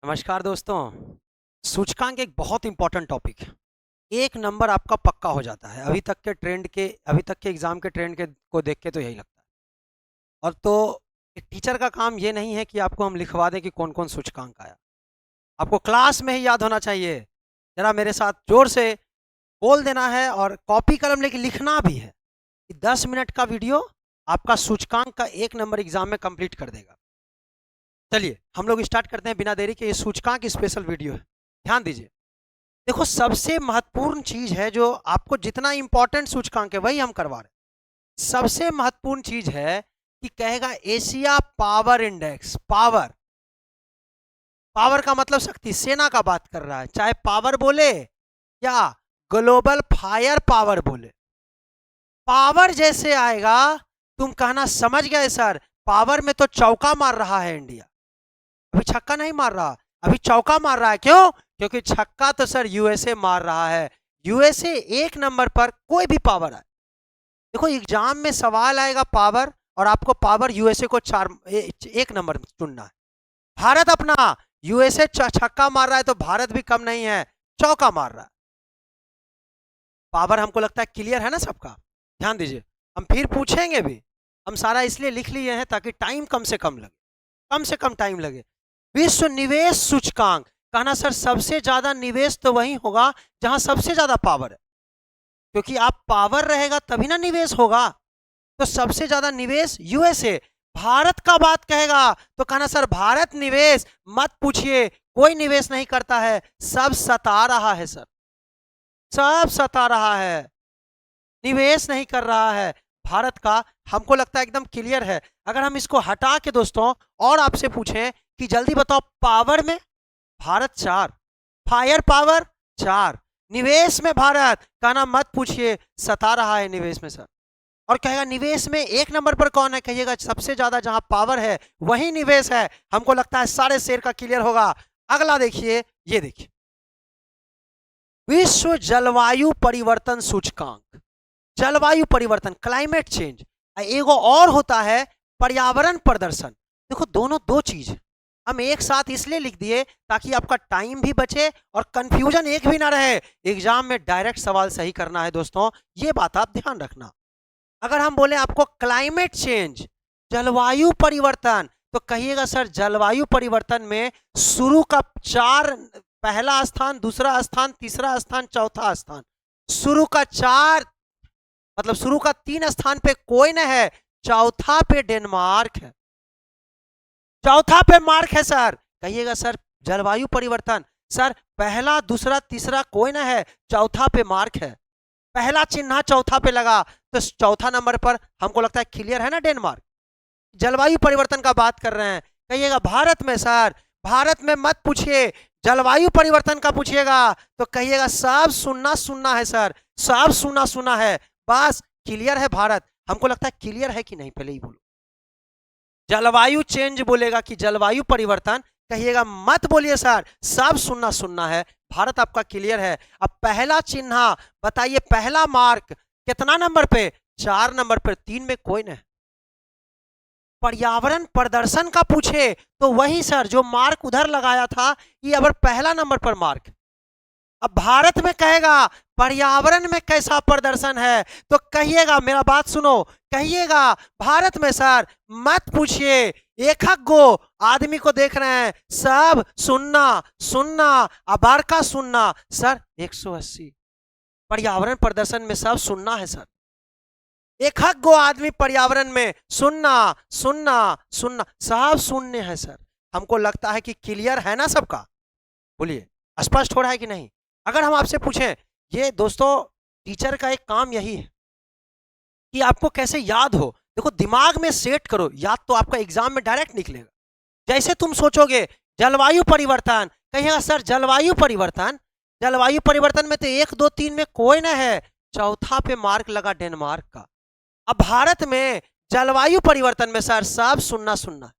नमस्कार दोस्तों। सूचकांक एक बहुत इंपॉर्टेंट टॉपिक है। एक नंबर आपका पक्का हो जाता है। अभी तक के एग्जाम के ट्रेंड के को देख के तो यही लगता है। और तो एक टीचर का काम ये नहीं है कि आपको हम लिखवा दें कि कौन कौन सूचकांक आया। आपको क्लास में ही याद होना चाहिए। जरा मेरे साथ जोर से बोल देना है और कॉपी कलम लेके लिखना भी है कि 10 मिनट का वीडियो आपका सूचकांक का एक नंबर एग्जाम में कंप्लीट कर देगा। चलिए हम लोग स्टार्ट करते हैं बिना देरी के। ये सूचकांक स्पेशल वीडियो है, ध्यान दीजिए। देखो, सबसे महत्वपूर्ण चीज है जो आपको जितना इंपॉर्टेंट सूचकांक है वही हम करवा रहे हैं। सबसे महत्वपूर्ण चीज है कि कहेगा Asia power index. Power, power का मतलब शक्ति, सेना का बात कर रहा है। चाहे पावर बोले या ग्लोबल फायर पावर बोले, पावर जैसे आएगा तुम कहना समझ गए सर। पावर में तो चौका मार रहा है इंडिया, अभी छक्का नहीं मार रहा, अभी चौका मार रहा है। क्यों? क्योंकि छक्का तो सर यूएसए मार रहा है। यूएसए एक नंबर पर, कोई भी पावर आए। देखो एग्जाम में सवाल आएगा पावर, और आपको पावर यूएसए को एक नंबर चुनना है। भारत अपना, यूएसए छक्का मार रहा है तो भारत भी कम नहीं है, चौका मार रहा है। पावर हमको लगता है क्लियर है ना सबका। ध्यान दीजिए, हम फिर पूछेंगे भी। हम सारा इसलिए लिख लिए हैं ताकि टाइम कम से कम लगे, कम से कम टाइम लगे। विश्व निवेश सूचकांक, कहना सर सबसे ज्यादा निवेश तो वही होगा जहां सबसे ज्यादा पावर है, क्योंकि आप पावर रहेगा तभी ना निवेश होगा। तो सबसे ज्यादा निवेश यूएसए। भारत का बात कहेगा तो कहना सर भारत निवेश मत पूछिए, कोई निवेश नहीं करता है, सब सता रहा है सर, सब सता रहा है, निवेश नहीं कर रहा है। भारत का हमको लगता है एकदम क्लियर है। अगर हम इसको हटा के दोस्तों और आपसे पूछें कि जल्दी बताओ, पावर में भारत 4, फायर पावर 4, निवेश में भारत, कहना मत पूछिए, सता रहा है निवेश में सर। और कहेगा निवेश में एक नंबर पर कौन है, कहिएगा सबसे ज्यादा जहां पावर है वही निवेश है। हमको लगता है सारे शेर का क्लियर होगा। अगला देखिए, ये देखिए, विश्व जलवायु परिवर्तन सूचकांक। जलवायु परिवर्तन, क्लाइमेट चेंज। एगो और होता है पर्यावरण प्रदर्शन। देखो दोनों दो चीज है, हम एक साथ इसलिए लिख दिए ताकि आपका टाइम भी बचे और कंफ्यूजन एक भी ना रहे। एग्जाम में डायरेक्ट सवाल सही करना है दोस्तों, ये बात आप ध्यान रखना। अगर हम बोले आपको क्लाइमेट चेंज, जलवायु परिवर्तन, तो कहिएगा सर जलवायु परिवर्तन में शुरू का 4, पहला स्थान, दूसरा स्थान, तीसरा स्थान, चौथा स्थान। शुरू का 4 मतलब शुरू का 3 स्थान पे कोई न है, चौथा पे डेनमार्क है, चौथा पे मार्क है सर। कहिएगा सर जलवायु परिवर्तन, सर पहला दूसरा तीसरा कोई ना है, चौथा पे मार्क है। पहला चिन्ह चौथा पे लगा तो चौथा नंबर पर हमको लगता है क्लियर है ना, डेनमार्क। जलवायु परिवर्तन का बात कर रहे हैं। कहिएगा भारत में सर, भारत में मत पूछिए, जलवायु परिवर्तन का पूछिएगा तो कहिएगा सब सुनना सुनना है सर, सब सुना सुना है, बस क्लियर है भारत। हमको लगता है क्लियर है कि नहीं, पहले ही बोलो। जलवायु चेंज बोलेगा कि जलवायु परिवर्तन, कहिएगा मत बोलिए सर, सब सुनना सुनना है, भारत आपका क्लियर है। अब पहला चिन्ह बताइए, पहला मार्क कितना नंबर पे, 4 नंबर पर, 3 में कोई नहीं। पर्यावरण प्रदर्शन का पूछे तो वही सर जो मार्क उधर लगाया था, ये अब पहला नंबर पर मार्क। अब भारत में कहेगा पर्यावरण में कैसा प्रदर्शन है, तो कहिएगा, मेरा बात सुनो, कहिएगा भारत में सर मत पूछिए, एक गो आदमी को देख रहे हैं, सब सुनना सुनना, आबार का सुनना सर 180। पर्यावरण प्रदर्शन में सब सुनना है सर, एक गो आदमी पर्यावरण में सुनना सुनना सुनना, सब सुनने हैं सर। हमको लगता है कि क्लियर है ना सबका, बोलिए स्पष्ट हो रहा है कि नहीं। अगर हम आपसे पूछें, ये दोस्तों टीचर का एक काम यही है कि आपको कैसे याद हो। देखो दिमाग में सेट करो, याद तो आपका एग्जाम में डायरेक्ट निकलेगा। जैसे तुम सोचोगे जलवायु परिवर्तन, कहिएगा सर जलवायु परिवर्तन, जलवायु परिवर्तन में तो 1 2 3 में कोई ना है, चौथा पे मार्क लगा डेनमार्क का। अब भारत में जलवायु परिवर्तन में सर सब सुनना सुनना,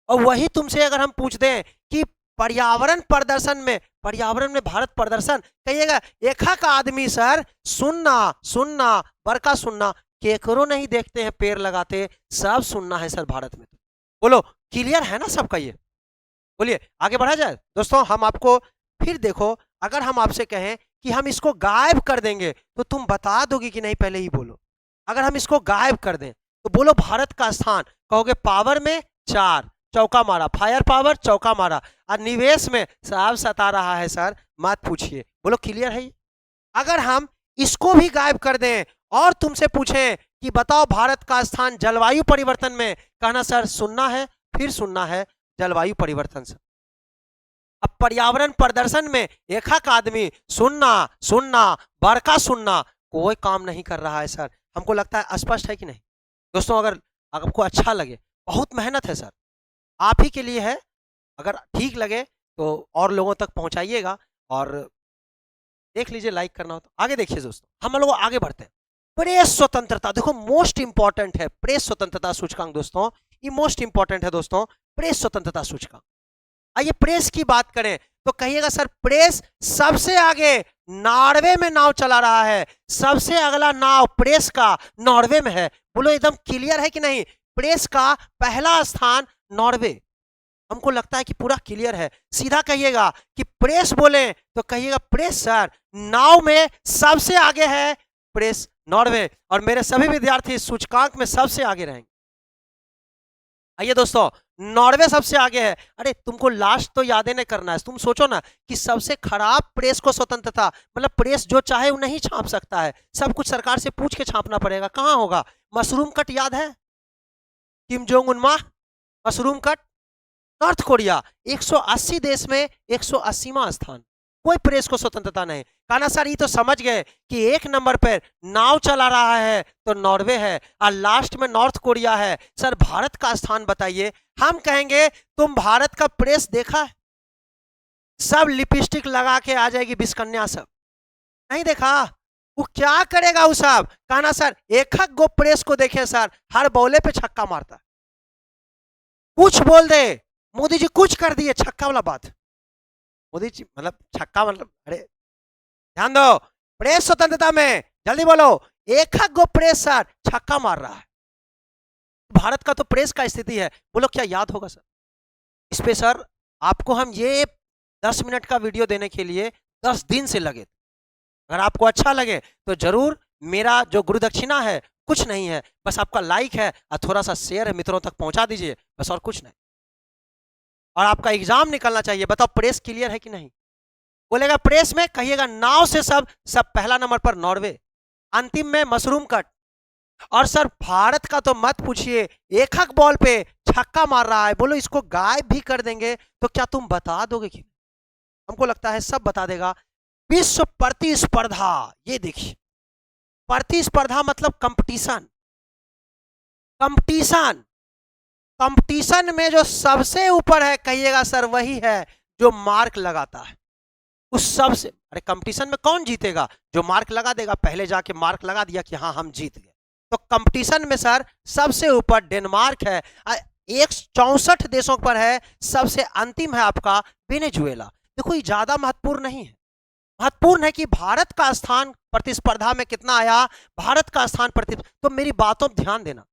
और वही तुमसे अगर हम पूछ दें कि पर्यावरण प्रदर्शन में, पर्यावरण में भारत प्रदर्शन, कहिएगा एका का आदमी सर सुनना सुनना, बड़का सुनना, केकरो नहीं देखते हैं पेड़ लगाते, सब सुनना है सर भारत में। बोलो क्लियर है ना सबका ये। बोलिए आगे बढ़ा जाए दोस्तों। हम आपको फिर देखो, अगर हम आपसे कहें कि हम इसको गायब कर देंगे तो तुम बता दोगे कि नहीं, पहले ही बोलो। अगर हम इसको गायब कर दें तो बोलो भारत का स्थान, कहोगे पावर में 4, चौका मारा, फायर पावर चौका मारा, और निवेश में साहब सता रहा है सर, मत पूछिए। बोलो क्लियर है ये? अगर हम इसको भी गायब कर दें और तुमसे पूछें कि बताओ भारत का स्थान जलवायु परिवर्तन में, कहना सर सुनना है, फिर सुनना है, जलवायु परिवर्तन से। अब पर्यावरण प्रदर्शन में एक आदमी सुनना सुनना बड़का सुनना, कोई काम नहीं कर रहा है सर। हमको लगता है स्पष्ट है कि नहीं दोस्तों? अगर आपको अच्छा लगे, बहुत मेहनत है सर, आप ही के लिए है। अगर ठीक लगे तो और लोगों तक पहुंचाइएगा, और देख लीजिए लाइक करना हो तो। आगे देखिए दोस्तों, हम लोग आगे बढ़ते हैं। प्रेस स्वतंत्रता, देखो मोस्ट इंपॉर्टेंट है प्रेस स्वतंत्रता सूचकांक दोस्तों, ये मोस्ट इंपॉर्टेंट है दोस्तों, प्रेस स्वतंत्रता सूचकांक। आइए प्रेस की बात करें तो कहिएगा सर प्रेस सबसे आगे नॉर्वे में नाव चला रहा है, सबसे अगला नाव प्रेस का नॉर्वे में है। बोलो एकदम क्लियर है कि नहीं? प्रेस का पहला स्थान नॉर्वे। हमको लगता है कि पूरा क्लियर है। सीधा कहिएगा कि प्रेस बोले तो कहिएगा प्रेस सर नाव में सबसे आगे है प्रेस नॉर्वे, और मेरे सभी विद्यार्थी सूचकांक में सबसे आगे रहेंगे। आइए दोस्तों, नॉर्वे सबसे आगे है। अरे तुमको लास्ट तो याद नहीं करना है। तुम सोचो ना कि सबसे खराब प्रेस को स्वतंत्रता, मतलब प्रेस जो चाहे वो नहीं छाप सकता है, सब कुछ सरकार से पूछ के छापना पड़ेगा। कहाँ होगा? मशरूम कट याद है? किम जोंग उनमा मशरूम कट, नॉर्थ कोरिया 180 देश में 180वां स्थान। कोई प्रेस को स्वतंत्रता नहीं। काना सर ये तो समझ गए कि एक नंबर पर नाव चला रहा है तो नॉर्वे है, और लास्ट में नॉर्थ कोरिया है। सर भारत का स्थान बताइए। हम कहेंगे तुम भारत का प्रेस देखा है? सब लिपस्टिक लगा के आ जाएगी बिस्कन्या, सब नहीं देखा? वो क्या करेगा वो सब? काना सर एक गो प्रेस को देखे सर, हर बॉले पे छक्का मारता है। कुछ बोल दे, मोदी जी कुछ कर दिए, छक्का वाला बात। मोदी जी मतलब छक्का, मतलब अरे ध्यान दो, प्रेस स्वतंत्रता में जल्दी बोलो, एक गो प्रेस सर छक्का मार रहा है। भारत का तो प्रेस का स्थिति है। बोलो क्या याद होगा सर इस पे? सर आपको हम ये 10 मिनट का वीडियो देने के लिए 10 दिन से लगे। अगर आपको अच्छा लगे तो जरूर, मेरा जो गुरु दक्षिणा है कुछ नहीं है, बस आपका लाइक है और थोड़ा सा शेयर है, मित्रों तक पहुंचा दीजिए, बस और कुछ नहीं। और आपका एग्जाम निकलना चाहिए। बताओ प्रेस क्लियर है कि नहीं? बोलेगा प्रेस में, कहिएगा नाव से सब पहला नंबर पर नॉर्वे, अंतिम में मशरूम कट। और सर भारत का तो मत पूछिए, एक बॉल पे छक्का मार रहा है। बोलो इसको गायब भी कर देंगे तो क्या तुम बता दोगे कि? हमको लगता है सब बता देगा। विश्व प्रतिस्पर्धा, ये देखिए प्रतिस्पर्धा मतलब कंपटीशन। कंपटीशन, कंपटीशन में जो सबसे ऊपर है कहिएगा सर वही है जो मार्क लगाता है। उस सबसे, अरे कंपटीशन में कौन जीतेगा? जो मार्क लगा देगा। पहले जाके मार्क लगा दिया कि हाँ हम जीत गए। तो कंपटीशन में सर सबसे ऊपर डेनमार्क है, 164 देशों पर है। सबसे अंतिम है आपका वेनेजुएला। देखो ये ज्यादा महत्वपूर्ण नहीं है, महत्वपूर्ण है कि भारत का स्थान प्रतिस्पर्धा में कितना आया, भारत का स्थान तो मेरी बातों पर ध्यान देना।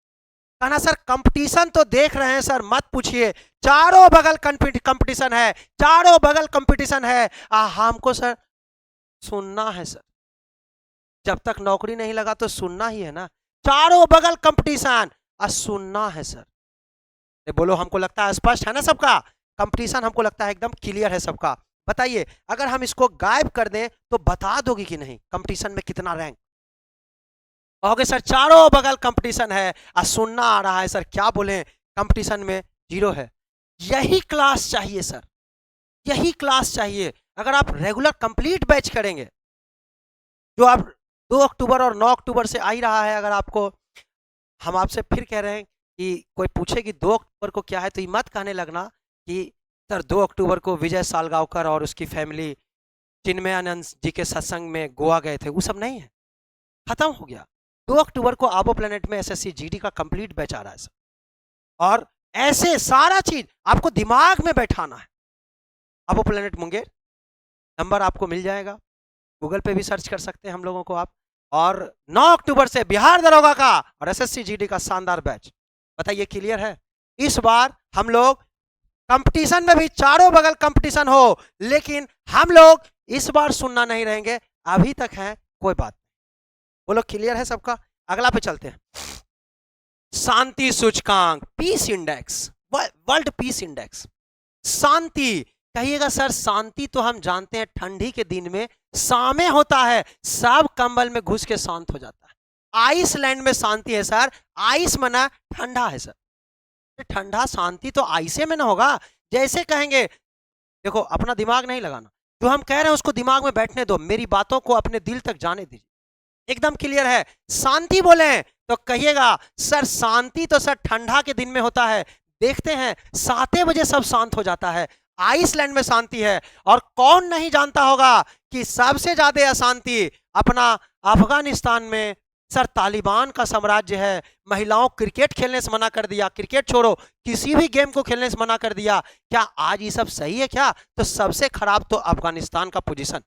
कहना सर कंपटीशन तो देख रहे हैं सर, मत पूछिए, चारों बगल कंपटीशन है, चारों बगल कंपटीशन है। हमको सर सुनना है सर, जब तक नौकरी नहीं लगा तो सुनना ही है ना। चारों बगल कंपटीशन, सुनना है सर। बोलो हमको लगता है स्पष्ट है ना सबका? कंपटीशन हमको लगता है एकदम क्लियर है सबका। बताइए अगर हम इसको गायब कर दें तो बता दोगे कि नहीं कंपटीशन में कितना रैंक? कहोगे सर चारों बगल कंपटीशन है और सुनना आ रहा है सर, क्या बोले कंपटीशन में 0 है। यही क्लास चाहिए सर, यही क्लास चाहिए। अगर आप रेगुलर कंप्लीट बैच करेंगे, जो आप 2 अक्टूबर और 9 अक्टूबर से आ ही रहा है, अगर आपको, हम आपसे फिर कह रहे हैं कि कोई पूछे कि 2 अक्टूबर को क्या है तो ये मत कहने लगना कि सर 2 अक्टूबर को विजय सालगांवकर और उसकी फैमिली चिन्मयानंद जी के सत्संग में गोवा गए थे। वो सब नहीं है, खत्म हो गया। 2 अक्टूबर को आबो प्लेनेट में एसएससी जीडी का कंप्लीट बैच आ रहा है सर, और ऐसे सारा चीज आपको दिमाग में बैठाना है। आबो प्लेनेट मुंगेर, नंबर आपको मिल जाएगा, गूगल पे भी सर्च कर सकते हैं हम लोगों को आप। और 9 अक्टूबर से बिहार दरोगा का और एसएससी जीडी का शानदार बैच। बताइए क्लियर है? इस बार हम लोग कंपटीशन में भी चारों बगल कंपटीशन हो, लेकिन हम लोग इस बार सुनना नहीं रहेंगे, अभी तक है कोई बात नहीं। बोलो क्लियर है सबका? अगला पे चलते हैं। शांति सूचकांक, peace index, world peace index. शांति, कहिएगा सर शांति तो हम जानते हैं ठंडी के दिन में सामे होता है, सब कंबल में घुस के शांत हो जाता है। आइसलैंड में शांति है सर, आइस मना ठंडा है सर, ठंडा शांति तो आइसे में ना होगा। जैसे कहेंगे, देखो अपना दिमाग नहीं लगाना, जो हम कह रहे हैं उसको दिमाग में बैठने दो, मेरी बातों को अपने दिल तक जाने दीजिए। एकदम क्लियर है, शांति बोले तो कहिएगा सर शांति तो सर ठंडा के दिन में होता है, देखते हैं 7 बजे सब शांत हो जाता है, आइसलैंड में शांति है। और कौन नहीं जानता होगा कि सबसे ज्यादा अशांति अपना अफगानिस्तान में सर तालिबान का साम्राज्य है। महिलाओं क्रिकेट खेलने से मना कर दिया, क्रिकेट छोड़ो किसी भी गेम को खेलने से मना कर दिया। क्या आज ये सब सही है क्या? तो सबसे खराब तो अफगानिस्तान का पोजीशन।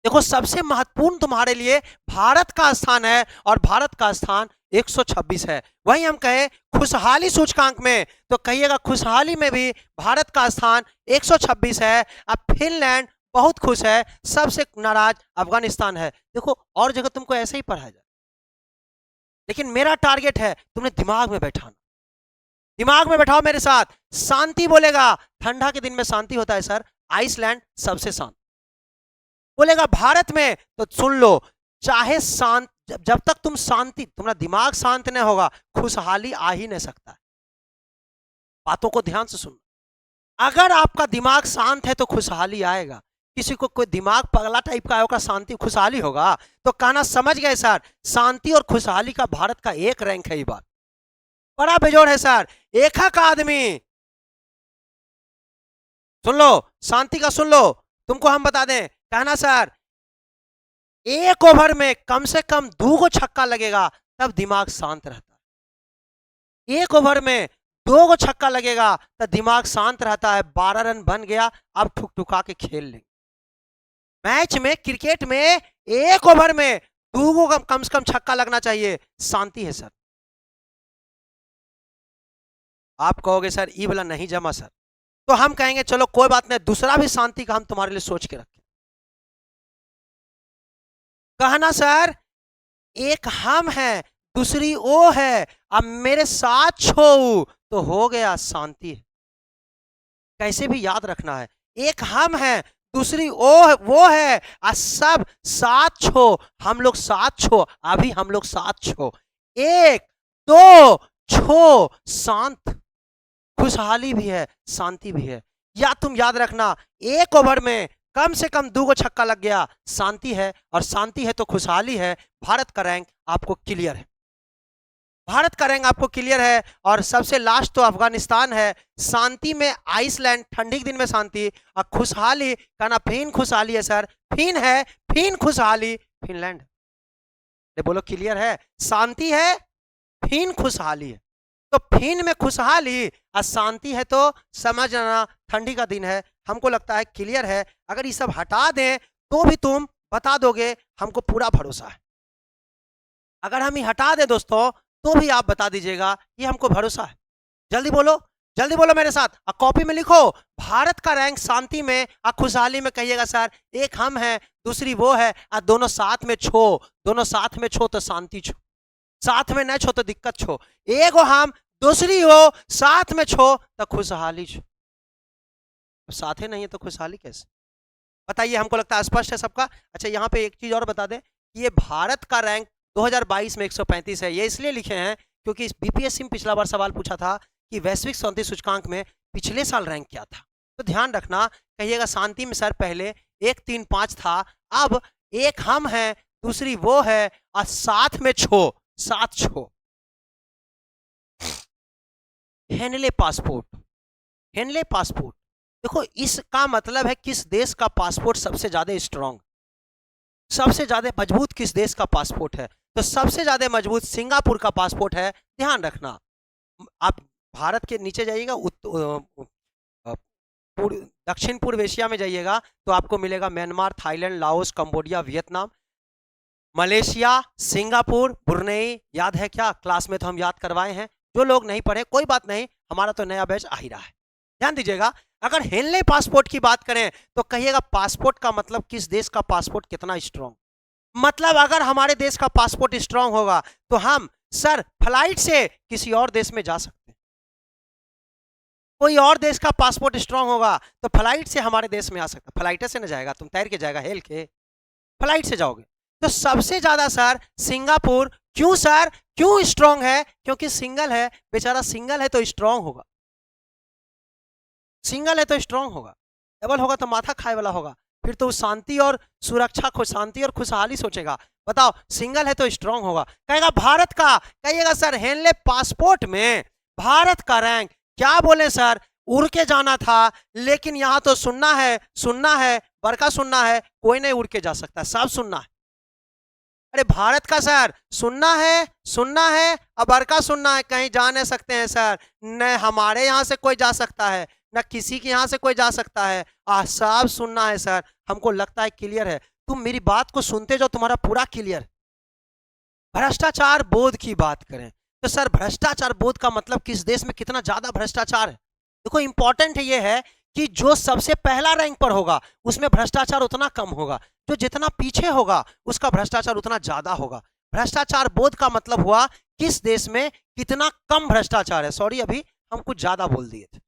देखो सबसे महत्वपूर्ण तुम्हारे लिए भारत का स्थान है, और भारत का स्थान 126 है। वही हम कहें खुशहाली सूचकांक में, तो कहिएगा खुशहाली में भी भारत का स्थान 126 है। अब फिनलैंड बहुत खुश है, सबसे नाराज अफगानिस्तान है। देखो और जगह तुमको ऐसे ही पढ़ाया जाए, लेकिन मेरा टारगेट है तुमने दिमाग में बैठाना, दिमाग में बैठाओ मेरे साथ। शांति बोलेगा, ठंडा के दिन में शांति होता है सर, आइसलैंड सबसे शांत। बोलेगा भारत में, तो सुन लो, चाहे शांत, जब तक तुम शांति, तुम्हारा दिमाग शांत नहीं होगा, खुशहाली आ ही नहीं सकता है। बातों को ध्यान से सुनना, अगर आपका दिमाग शांत है तो खुशहाली आएगा। किसी को कोई दिमाग पगला टाइप का होगा, शांति खुशहाली होगा? तो कहना समझ गए सर, शांति और खुशहाली का भारत का एक रैंक है। ये बात बड़ा बेजोड़ है सर। एक का आदमी, सुन लो शांति का, सुन लो, तुमको हम बता दें, कहना सर एक ओवर में कम से कम 2 गो छक्का लगेगा तब दिमाग शांत रहता है। एक ओवर में 2 गो छक्का लगेगा तब दिमाग शांत रहता है। 12 रन बन गया, अब ठुक-ठुका के खेल लेंगे। मैच में, क्रिकेट में एक ओवर में 2 गो कम से कम छक्का लगना चाहिए, शांति है सर। आप कहोगे सर ई वाला नहीं जमा सर, तो हम कहेंगे चलो कोई बात नहीं, दूसरा भी शांति का हम तुम्हारे लिए सोच के रखें। कहना सर एक हम है, दूसरी ओ है, अब मेरे साथ छो तो हो गया शांति। कैसे भी याद रखना है, एक हम है, दूसरी ओ वो है, और सब साथ छो, हम लोग साथ छो, अभी हम लोग साथ छो, 1 2 छो, शांत। खुशहाली भी है, शांति भी है। या तुम याद रखना, एक ओवर में कम से कम 2 गो छक्का लग गया, शांति है, और शांति है तो खुशहाली है। भारत का रैंक आपको क्लियर है, भारत का रैंक आपको क्लियर है। और सबसे लास्ट तो अफगानिस्तान है। शांति में आइसलैंड, ठंडी के दिन में शांति, और खुशहाली कहना फिन खुशहाली है सर, फिन है, फिन खुशहाली फिनलैंड। बोलो क्लियर है, शांति है, फिन खुशहाली है। तो फिन में खुशहाली और शांति है, तो समझ लेना ठंडी का दिन है। हमको लगता है क्लियर है। अगर ये सब हटा दें तो भी तुम बता दोगे, हमको पूरा भरोसा है। अगर हम ये हटा दें दोस्तों तो भी आप बता दीजिएगा, ये हमको भरोसा है। जल्दी बोलो, जल्दी बोलो मेरे साथ, कॉपी में लिखो, भारत का रैंक शांति में और खुशहाली में कहिएगा सर, एक हम है, दूसरी वो है, और दोनों साथ में छो, दोनों साथ में छो तो शांति छो, साथ में न छो तो दिक्कत छो। एक हो हम, दूसरी हो, साथ में छो तो खुशहाली छो। साथ ही नहीं है तो खुशहाली कैसे? बताइए, हमको लगता है स्पष्ट है सबका। अच्छा यहाँ पे एक चीज और बता दें कि ये भारत का रैंक 2022 में 135 है। ये इसलिए लिखे हैं क्योंकि बीपीएससी में पिछला बार सवाल पूछा था कि वैश्विक शांति सूचकांक में पिछले साल रैंक क्या था। तो ध्यान रखना, कहिएगा शांति में सर पहले 1 3 5 था, अब एक हम है, दूसरी वो है, और साथ में छो, साथ छो। हेनले पासपोर्ट, हेनले पासपोर्ट, देखो इसका मतलब है किस देश का पासपोर्ट सबसे ज्यादा स्ट्रांग, सबसे ज्यादा मजबूत किस देश का पासपोर्ट है। तो सबसे ज्यादा मजबूत सिंगापुर का पासपोर्ट है। ध्यान रखना, आप भारत के नीचे जाइएगा, दक्षिण पूर्व एशिया में जाइएगा तो आपको मिलेगा Myanmar, Thailand, Laos, Cambodia, Vietnam, Malaysia, Singapore, Brunei. याद है क्या? क्लास में तो हम याद करवाए हैं। जो लोग नहीं पढ़े कोई बात नहीं, हमारा तो नया बैच आ ही रहा है। ध्यान दीजिएगा, अगर हेनले पासपोर्ट की बात करें तो कहिएगा पासपोर्ट का मतलब किस देश का पासपोर्ट कितना स्ट्रांग, मतलब अगर हमारे देश का पासपोर्ट स्ट्रांग होगा तो हम सर फ्लाइट से किसी और देश में जा सकते हैं। कोई और देश का पासपोर्ट स्ट्रांग होगा तो फ्लाइट से हमारे देश में आ सकता है। फ्लाइट से ना जाएगा, तुम तैर के जाएगा, हेल के फ्लाइट से जाओगे। तो सबसे ज्यादा सर सिंगापुर, क्यों सर, क्यों स्ट्रांग है? क्योंकि सिंगल है बेचारा, सिंगल है तो स्ट्रांग होगा, सिंगल है तो स्ट्रांग होगा, डबल होगा तो माथा खाए वाला होगा, फिर तो शांति और सुरक्षा को, शांति और खुशहाली सोचेगा। बताओ, सिंगल है तो स्ट्रांग होगा। कहेगा भारत का, कहिएगा सर हेनले पासपोर्ट में भारत का रैंक, क्या बोले सर, उड़ के जाना था लेकिन यहां तो सुनना है, सुनना है, बरका सुनना है, कोई नहीं उड़ के जा सकता, सब सुनना है। अरे भारत का सर सुनना है, सुनना है, अब बरका सुनना है, कहीं जा नहीं सकते हैं सर, न हमारे यहां से कोई जा सकता है न किसी के यहां से कोई जा सकता है, सब सुनना है सर। हमको लगता है क्लियर है, तुम मेरी बात को सुनते जाओ, तुम्हारा पूरा क्लियर। भ्रष्टाचार बोध की बात करें तो सर भ्रष्टाचार बोध का मतलब किस देश में कितना ज्यादा भ्रष्टाचार है। देखो इंपॉर्टेंट ये है कि जो सबसे पहला रैंक पर होगा उसमें भ्रष्टाचार उतना कम होगा, जो जितना पीछे होगा उसका भ्रष्टाचार उतना ज्यादा होगा। भ्रष्टाचार बोध का मतलब हुआ किस देश में कितना कम भ्रष्टाचार है, सॉरी अभी हम कुछ ज्यादा बोल दिए थे।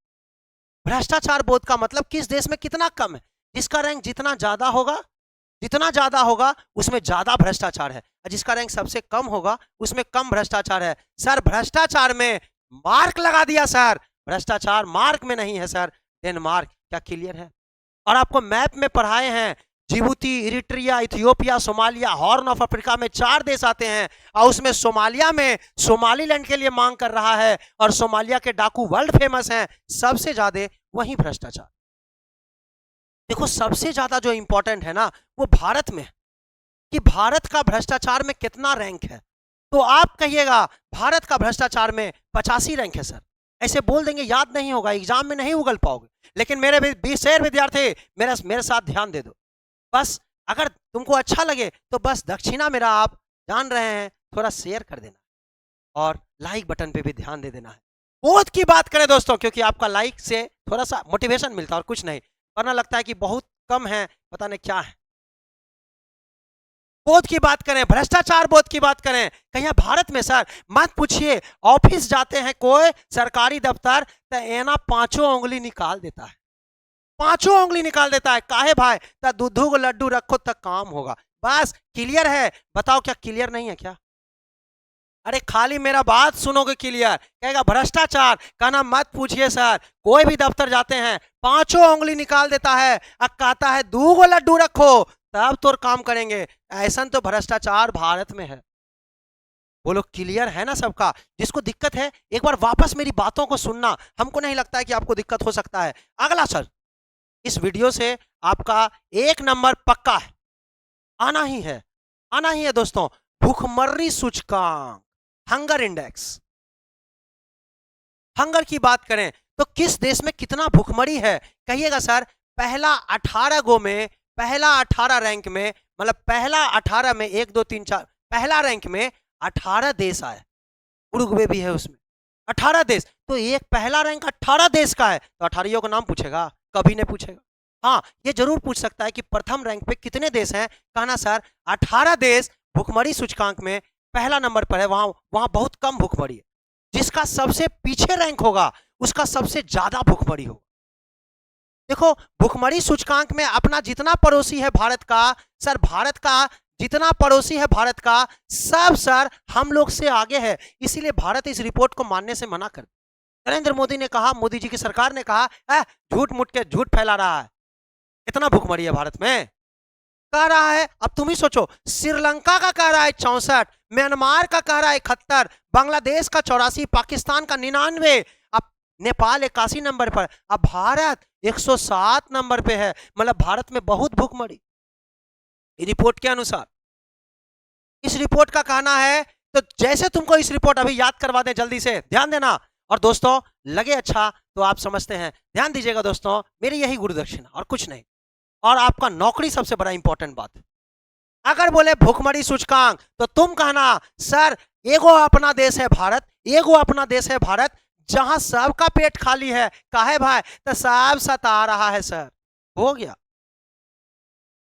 भ्रष्टाचार बोध का मतलब किस देश में कितना कम है, जिसका रैंक जितना ज्यादा होगा, जितना ज्यादा होगा उसमें ज्यादा भ्रष्टाचार है, और जिसका रैंक सबसे कम होगा उसमें कम भ्रष्टाचार है। सर भ्रष्टाचार में मार्क लगा दिया सर, भ्रष्टाचार मार्क में नहीं है सर, डेनमार्क। क्या क्लियर है? और आपको मैप में पढ़ाए हैं, Djibouti, Eritrea, Ethiopia, Somalia, horn of Africa में 4 देश आते हैं, और उसमें सोमालिया में सोमालीलैंड के लिए मांग कर रहा है, और सोमालिया के डाकू वर्ल्ड फेमस हैं, सबसे ज्यादा वहीं भ्रष्टाचार। देखो सबसे ज्यादा जो इंपॉर्टेंट है ना वो भारत में, कि भारत का भ्रष्टाचार में कितना रैंक है। तो आप कहिएगा भारत का भ्रष्टाचार में 85 रैंक है सर, ऐसे बोल देंगे, याद नहीं होगा, एग्जाम में नहीं उगल पाओगे। लेकिन मेरे 20 विद्यार्थी मेरे साथ ध्यान दे दो, बस अगर तुमको अच्छा लगे तो बस दक्षिणा मेरा आप जान रहे हैं, थोड़ा शेयर कर देना और लाइक बटन पे भी ध्यान दे देना है। बोध की बात करें दोस्तों, क्योंकि आपका लाइक से थोड़ा सा मोटिवेशन मिलता है और कुछ नहीं, वरना लगता है कि बहुत कम है, पता नहीं क्या है। बोध की बात करें, भ्रष्टाचार बोध की बात करें, कहीं भारत में सर मत पूछिए, ऑफिस जाते हैं कोई सरकारी दफ्तर तो एना 5 उंगली निकाल देता है, 5 उंगली निकाल देता है, काहे भाई, ता दूधू को लड्डू रखो तक काम होगा। बस क्लियर है? बताओ क्या क्लियर नहीं है क्या? अरे खाली मेरा बात सुनोगे क्लियर, कहेगा भ्रष्टाचार, कहना मत पूछिए सर, कोई भी दफ्तर जाते हैं 5 उंगली निकाल देता है, अब कहता है 2 लड्डू रखो तब तो काम करेंगे। ऐसा तो भ्रष्टाचार भारत में है। बोलो क्लियर है ना सबका? जिसको दिक्कत है एक बार वापस मेरी बातों को सुनना, हमको नहीं लगता है कि आपको दिक्कत हो सकता है। अगला सर, इस वीडियो से आपका 1 नंबर पक्का है, आना ही है, आना ही है दोस्तों। भूखमरी सूचकांक, हंगर इंडेक्स। हंगर की बात करें तो किस देश में कितना भूखमरी है? कहिएगा सर पहला 18 गो में, पहला 18 रैंक में, मतलब पहला 18 में 1 2 3 4 पहला रैंक में 18 देश आए, उरुग्वे भी है उसमें, 18 देश। तो एक पहला रैंक 18 देश का है तो 18 का नाम पूछेगा? कभी नहीं पूछेगा। हाँ ये जरूर पूछ सकता है कि प्रथम रैंक पे कितने देश हैं, कहना सर 18 देश भूखमरी सूचकांक में पहला नंबर पर है, वहां बहुत कम भूखमरी है। जिसका सबसे पीछे रैंक होगा उसका सबसे ज्यादा भूखमरी होगा। देखो भूखमरी सूचकांक में अपना जितना पड़ोसी है भारत का, सर भारत का जितना पड़ोसी है भारत का, सब सर हम लोग से आगे है, इसीलिए भारत इस रिपोर्ट को मानने से मना कर। नरेंद्र मोदी ने कहा, मोदी जी की सरकार ने कहा झूठ मूठ के झूठ फैला रहा है, इतना भूखमरी है भारत में, कह रहा है। अब तुम ही सोचो, श्रीलंका का कह रहा है 64, म्यांमार का कह रहा है 71, बांग्लादेश का 84, पाकिस्तान का 99, अब नेपाल 81 नंबर पर, अब भारत 107 नंबर पे है। मतलब भारत में बहुत भूखमरी रिपोर्ट के अनुसार। इस रिपोर्ट का कहना है, तो जैसे तुमको इस रिपोर्ट अभी याद करवा दें, जल्दी से ध्यान देना, और दोस्तों लगे अच्छा तो आप समझते हैं, ध्यान दीजिएगा दोस्तों, मेरी यही गुरुदक्षिणा और कुछ नहीं, और आपका नौकरी सबसे बड़ा इंपॉर्टेंट बात। अगर बोले भूखमरी सूचकांक तो तुम कहना सर एगो अपना देश है भारत, एगो अपना देश है भारत, जहां सबका पेट खाली है, काहे भाई, तो सब सता रहा है सर। हो गया।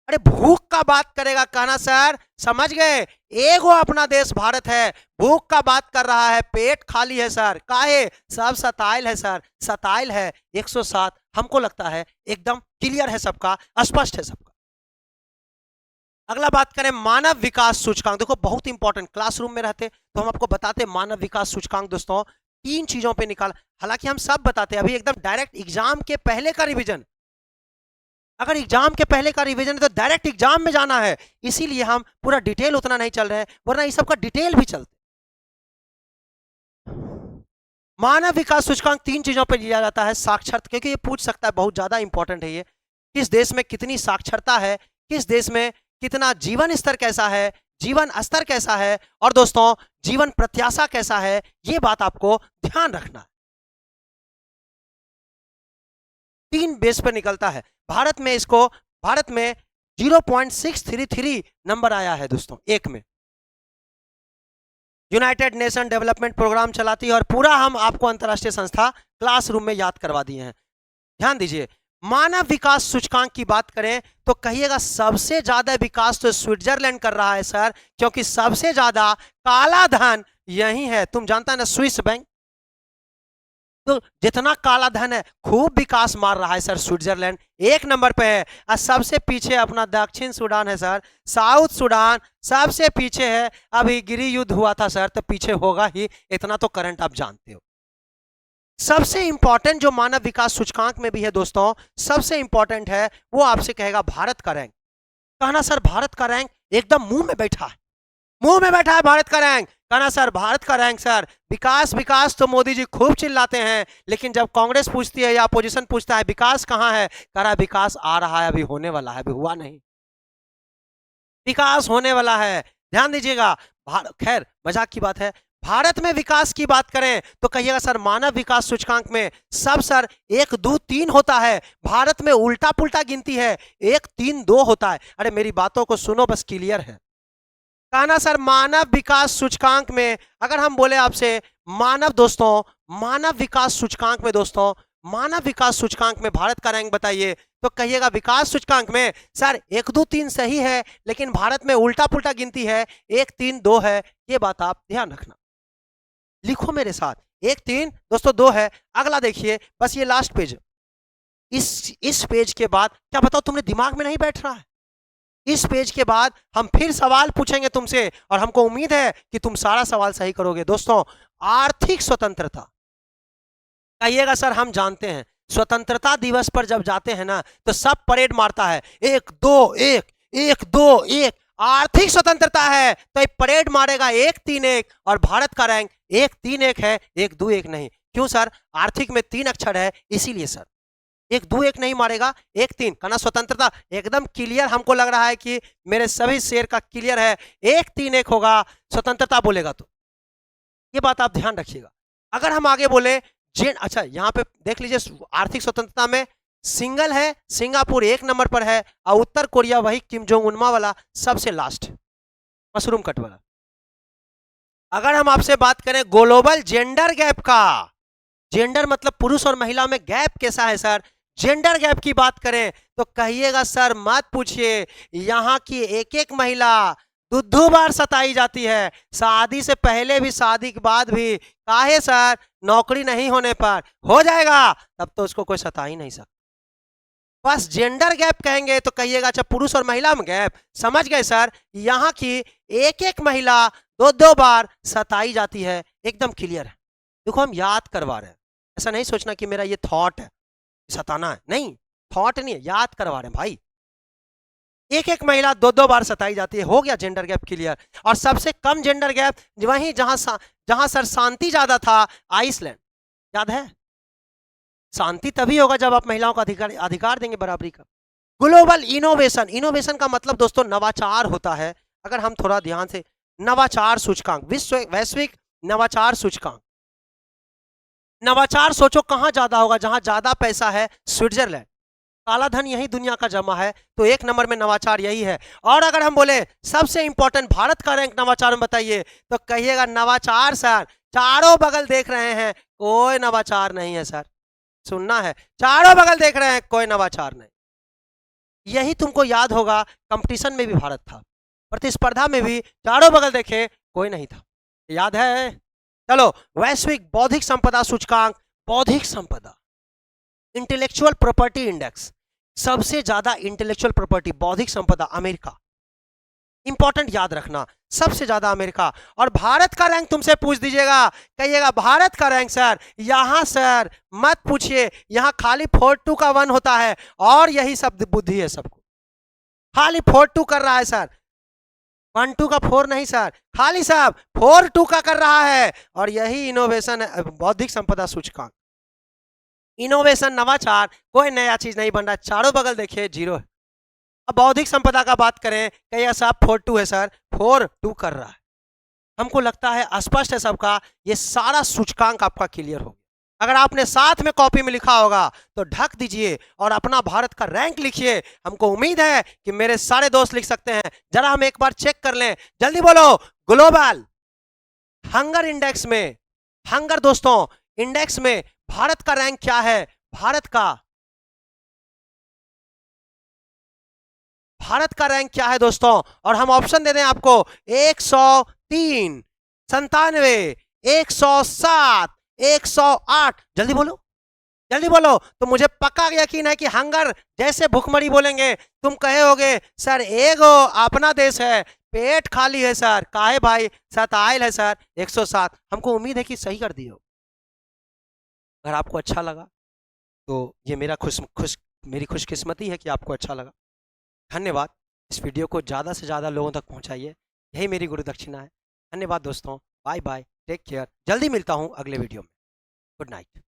अरे भूख का बात करेगा कहना सर, समझ गए, एगो अपना देश भारत है, भूख का बात कर रहा है, पेट खाली है सर, काहे, सब सताइल है सर, सताइल है 107। हमको लगता है एकदम क्लियर है सबका, स्पष्ट है सबका। अगला बात करें मानव विकास सूचकांक। देखो बहुत इंपॉर्टेंट, क्लासरूम में रहते तो हम आपको बताते मानव विकास सूचकांक दोस्तों 3 चीजों पे निकाल, हालांकि हम सब बताते हैं, अभी एकदम डायरेक्ट एग्जाम के पहले का रिवीजन। अगर एग्जाम के पहले का रिवीजन है तो डायरेक्ट एग्जाम में जाना है, इसीलिए हम पूरा डिटेल उतना नहीं चल रहे हैं, वरना इस सब का डिटेल भी चलते। मानव विकास सूचकांक 3 चीजों पर लिया जाता है, साक्षरता, क्योंकि ये पूछ सकता है, बहुत ज्यादा इंपॉर्टेंट है ये, किस देश में कितनी साक्षरता है, किस देश में कितना जीवन स्तर कैसा है, जीवन स्तर कैसा है, और दोस्तों जीवन प्रत्याशा कैसा है, ये बात आपको ध्यान रखना है। 3 बेस पर निकलता है। भारत में 0.633 नंबर आया है दोस्तों, एक में। यूनाइटेड नेशन डेवलपमेंट प्रोग्राम चलाती है, और पूरा हम आपको अंतरराष्ट्रीय संस्था क्लासरूम में याद करवा दिए हैं। ध्यान दीजिए, मानव विकास सूचकांक की बात करें तो कहिएगा सबसे ज्यादा विकास तो स्विट्जरलैंड कर रहा है सर, क्योंकि सबसे ज्यादा काला धन यही है। तुम जानता है ना स्विस बैंक, तो जितना काला धन है खूब विकास मार रहा है सर, स्विट्जरलैंड 1 नंबर पे है, और सबसे पीछे अपना दक्षिण सूडान है सर, साउथ सूडान सबसे पीछे है। अभी गृह युद्ध हुआ था सर, तो पीछे होगा ही, इतना तो करंट आप जानते हो। सबसे इंपॉर्टेंट जो मानव विकास सूचकांक में भी है दोस्तों, सबसे इंपॉर्टेंट है वो आपसे कहेगा भारत का रैंक। कहना सर भारत का रैंक एकदम मुंह में बैठा है, मुंह में बैठा है भारत का रैंक। कहना सर भारत का रैंक सर, विकास विकास तो मोदी जी खूब चिल्लाते हैं, लेकिन जब कांग्रेस पूछती है या अपोजिशन पूछता है विकास कहां है, कह रहा है विकास आ रहा है, अभी होने वाला है, अभी हुआ नहीं, विकास होने वाला है। ध्यान दीजिएगा, खैर मजाक की बात है। भारत में विकास की बात करें तो कहिएगा सर मानव विकास सूचकांक में सब सर 1 2 3 होता है, भारत में उल्टा पुल्टा गिनती है, 1 3 2 होता है। अरे मेरी बातों को सुनो, बस क्लियर है। कहना सर मानव विकास सूचकांक में, अगर हम बोले आपसे मानव दोस्तों, मानव विकास सूचकांक में दोस्तों, मानव विकास सूचकांक में भारत का रैंक बताइए, तो कहिएगा विकास सूचकांक में सर 1 2 3 सही है, लेकिन भारत में उल्टा पुल्टा गिनती है, 1 3 2 है। ये बात आप ध्यान रखना, लिखो मेरे साथ, 1 3 दोस्तों 2 है। अगला देखिए, बस ये लास्ट पेज, इस पेज के बाद क्या बताओ तुमने दिमाग में नहीं बैठ रहा है, इस पेज के बाद हम फिर सवाल पूछेंगे तुमसे, और हमको उम्मीद है कि तुम सारा सवाल सही करोगे। दोस्तों आर्थिक स्वतंत्रता, कहिएगा सर हम जानते हैं स्वतंत्रता दिवस पर जब जाते हैं ना तो सब परेड मारता है, 1 2 1 1 2 1, आर्थिक स्वतंत्रता है तो ये परेड मारेगा 1 3 1, और भारत का रैंक 1 3 1 है, 1 2 1 नहीं। क्यों सर, आर्थिक में 3 अक्षर है इसीलिए सर, 1 2 1 नहीं मारेगा, 1 3। कहना स्वतंत्रता एकदम क्लियर, हमको लग रहा है कि मेरे सभी शेर का क्लियर है, 1 3 1 होगा स्वतंत्रता बोलेगा तो, ये बात आप ध्यान रखिएगा। अगर हम आगे बोले अच्छा यहाँ पे देख लीजिए, आर्थिक स्वतंत्रता में सिंगल है, सिंगापुर 1 नंबर पर है, और उत्तर कोरिया वही किम जोंग उनमा वाला सबसे लास्ट, मशरूम कट वाला। अगर हम आपसे बात करें ग्लोबल जेंडर गैप का, जेंडर मतलब पुरुष और महिला में गैप कैसा है सर, जेंडर गैप की बात करें तो कहिएगा सर मत पूछिए, यहाँ की एक एक महिला 2 बार सताई जाती है, शादी से पहले भी शादी के बाद भी। काहे सर, नौकरी नहीं होने पर, हो जाएगा तब तो उसको कोई सता ही नहीं सकता। बस जेंडर गैप कहेंगे तो कहिएगा अच्छा पुरुष और महिला में गैप, समझ गए सर, यहाँ की एक एक महिला 2 बार सताई जाती है, एकदम क्लियर है। देखो हम याद करवा रहे हैं, ऐसा नहीं सोचना कि मेरा ये थॉट है सताना है, नहीं थॉट नहीं है, याद करवा रहे हैं भाई। एक एक महिला 2 बार सताई जाती है, हो गया जेंडर गैप क्लियर। और सबसे कम जेंडर गैप वहीं जहां सर शांति ज्यादा था, आइसलैंड, याद है, शांति तभी होगा जब आप महिलाओं को अधिकार देंगे बराबरी का। ग्लोबल इनोवेशन, इनोवेशन का मतलब दोस्तों नवाचार होता है। अगर हम थोड़ा ध्यान से, नवाचार सूचकांक, वैश्विक नवाचार सूचकांक, नवाचार सोचो कहां ज्यादा होगा, जहां ज्यादा पैसा है, स्विट्जरलैंड। काला धन यही दुनिया का जमा है, तो एक नंबर में नवाचार यही है। और अगर हम बोले सबसे इंपॉर्टेंट भारत का रैंक नवाचार में बताइए, तो कहिएगा नवाचार सर। चारों बगल देख रहे हैं, कोई नवाचार नहीं है सर। सुनना है, चारों बगल देख रहे हैं, कोई नवाचार नहीं। यही तुमको याद होगा, कंपटीशन में भी भारत था, प्रतिस्पर्धा में भी चारों बगल देखे कोई नहीं था, याद है? चलो, वैश्विक बौद्धिक संपदा सूचकांक, बौद्धिक संपदा, इंटेलेक्चुअल प्रॉपर्टी इंडेक्स, सबसे ज्यादा इंटेलेक्चुअल प्रॉपर्टी बौद्धिक संपदा अमेरिका। इंपॉर्टेंट याद रखना, सबसे ज्यादा अमेरिका। और भारत का रैंक तुमसे पूछ दीजिएगा, कहिएगा भारत का रैंक सर। यहां सर मत पूछिए, यहां खाली 4-2 का 1 होता है, और यही सब बुद्धि है सबको। खाली 4-2 कर रहा है सर, 1-2 का 4 नहीं सर, खाली साहब 4-2 का कर रहा है। और यही इनोवेशन है, बौद्धिक संपदा सूचकांक। इनोवेशन, नवाचार, कोई नया चीज नहीं बन रहा, चारों बगल देखिए जीरो है। अब बौद्धिक संपदा का बात करें, कहिए साहब 4-2 है सर, 4-2 कर रहा है। हमको लगता है स्पष्ट है सबका, ये सारा सूचकांक आपका क्लियर हो गया। अगर आपने साथ में कॉपी में लिखा होगा तो ढक दीजिए और अपना भारत का रैंक लिखिए। हमको उम्मीद है कि मेरे सारे दोस्त लिख सकते हैं। जरा हम एक बार चेक कर लें, जल्दी बोलो। ग्लोबल हंगर इंडेक्स में, हंगर दोस्तों इंडेक्स में भारत का रैंक क्या है? भारत का रैंक क्या है दोस्तों? और हम ऑप्शन दे दें आपको, 103, 97, 107, 108। जल्दी बोलो, जल्दी बोलो। तो मुझे पक्का यकीन है कि हंगर जैसे भुखमरी बोलेंगे, तुम कहे होगे सर एगो अपना देश है, पेट खाली है सर, काहे भाई सताइल है सर 107। हमको उम्मीद है कि सही कर दियो। अगर आपको अच्छा लगा तो ये मेरी खुशकिस्मती है कि आपको अच्छा लगा। धन्यवाद। इस वीडियो को ज़्यादा से ज़्यादा लोगों तक पहुंचाइए, यही मेरी गुरु दक्षिणा है। धन्यवाद दोस्तों, बाय बाय, टेक केयर। जल्दी मिलता हूं अगले वीडियो में। Good night.